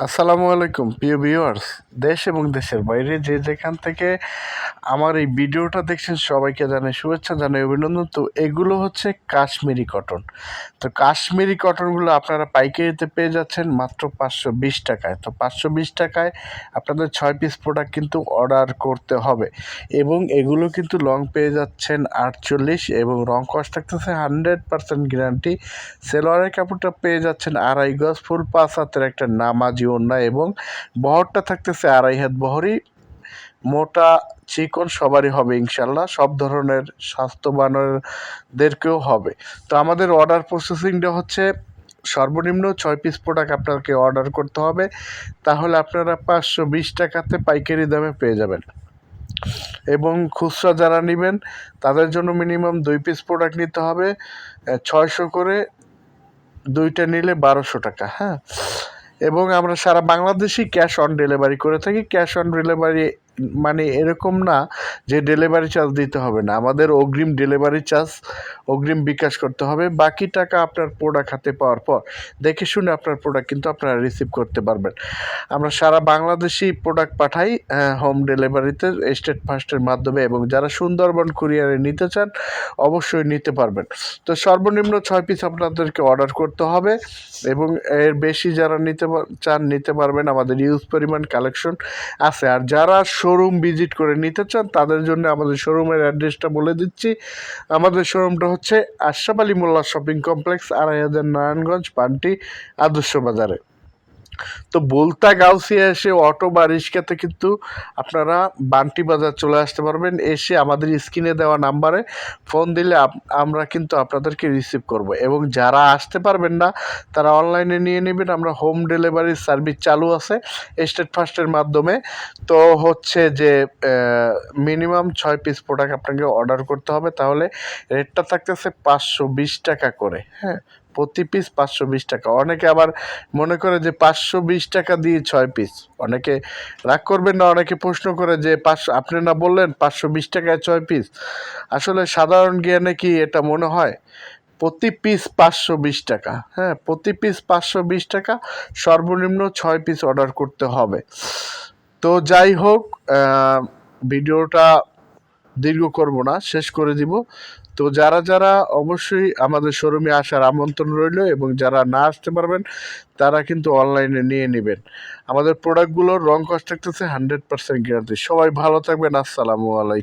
আসসালামু আলাইকুম প্রিয় ভিউয়ার্স। দেশ এবং দেশের বাইরে যে যেখান থেকে আমার এই ভিডিওটা দেখছেন সবাইকে জানাই শুভেচ্ছা, জানাই অভিনন্দন। তো এগুলো হচ্ছে কাশ্মীরি কটন। তো কাশ্মীরি কটনগুলো আপনারা পাইকারিতে পেয়ে যাচ্ছেন মাত্র 520 টাকায়। তো 520 টাকায় আপনাদের 6 পিস প্রোডাক্ট কিন্তু অর্ডার করতে হবে এবং এগুলো কিন্তু লং পেয়ে যাচ্ছেন 48 এবং রং কস থাকতেছে 100% গ্যারান্টি। সেলোয়ারের কাপড়টা পেয়ে যাচ্ছেন 2.5 গজ ফুল 5 হাতের একটা নামাজি ওড়না এবং বহরটা থাকতেছে 2.5 হাত বহরই। মোটা চিকন সবারই হবে ইনশাল্লাহ, সব ধরনের স্বাস্থ্যবানদেরকেও হবে। তো আমাদের অর্ডার প্রসেসিংটা হচ্ছে সর্বনিম্ন 6 পিস প্রোডাক্ট আপনাকে অর্ডার করতে হবে, তাহলে আপনারা 520 টাকাতে পাইকারি দামে পেয়ে যাবেন। এবং খুচরা যারা নেবেন তাদের জন্য মিনিমাম 2 পিস প্রোডাক্ট নিতে হবে, 600 করে, দুইটা নিলে 1200 টাকা। হ্যাঁ, এবং আমরা সারা বাংলাদেশই ক্যাশ অন ডেলিভারি করে থাকি। ক্যাশ অন ডেলিভারি মানে এরকম না যে ডেলিভারি চার্জ দিতে হবে না, আমাদের অগ্রিম ডেলিভারি চার্জ, অগ্রিম বিকাশ করতে হবে। বাকি টাকা আপনার প্রোডাক্ট হাতে পাওয়ার পর দেখে শুনে আপনার প্রোডাক্ট কিন্তু আপনারা রিসিভ করতে পারবেন। আমরা সারা বাংলাদেশি প্রোডাক্ট পাঠাই হোম ডেলিভারিতে স্টেট ফাস্টের মাধ্যমে, এবং যারা সুন্দরবন কুরিয়ারে নিতে চান অবশ্যই নিতে পারবেন। তো সর্বনিম্ন 6 পিস আপনাদেরকে অর্ডার করতে হবে এবং এর বেশি যারা চান নিতে পারবেন, আমাদের ইউজ পরিমাণ কালেকশন আছে। আর যারা শোরুম ভিজিট করে নিতে চান তাদের জন্য আমাদের শোরুমের অ্যাড্রেসটা বলে দিচ্ছি। আমাদের শোরুমটা হচ্ছে আশরাফ আলী মোল্লা শপিং কমপ্লেক্স, 2.5 নারায়ণগঞ্জ, পান্টি, আদর্শ বাজারে। তো বলতা গাউসিয়া এসে অটো বা রিক্সাতে কিন্তু আপনারা বান্টি বাজার চলে আসতে পারবেন। এসে আমাদের স্ক্রিনে দেওয়া নাম্বারে ফোন দিলে আমরা কিন্তু আপনাদেরকে রিসিভ করব। এবং যারা আসতে পারবেন না তারা অনলাইনে নিয়ে নেবেন, আমরা হোম ডেলিভারি সার্ভিস চালু আছে স্টেট ফাস্টের মাধ্যমে। তো হচ্ছে যে মিনিমাম 6 পিস প্রোডাক্ট আপনাকে অর্ডার করতে হবে, তাহলে রেটটা থাকতেছে 520 টাকা করে। হ্যাঁ, প্রতি পিস 520 টাকা। অনেকে আবার মনে করে যে 520 টাকা দিয়ে 6 পিস, অনেকে রাগ করবেন না, অনেকে প্রশ্ন করে যে আপনি না বললেন 520 টাকায় 6 পিস। আসলে সাধারণ জ্ঞানে কি এটা মনে হয়? প্রতি পিস 520 টাকা। হ্যাঁ, প্রতি পিস 520 টাকা, সর্বনিম্ন 6 পিস অর্ডার করতে হবে। তো যাই হোক, ভিডিওটা দীর্ঘ করব না, শেষ করে দিব। তো যারা যারা অবশ্যই আমাদের শোরুমে আসার আমন্ত্রণ রইল, এবং যারা না আসতে পারবেন তারা কিন্তু অনলাইনে নিয়ে নেবেন। আমাদের প্রোডাক্টগুলোর রং কস থাকতেছে 100% গ্যারান্টি। সবাই ভালো থাকবেন। আসসালামু আলাইকুম।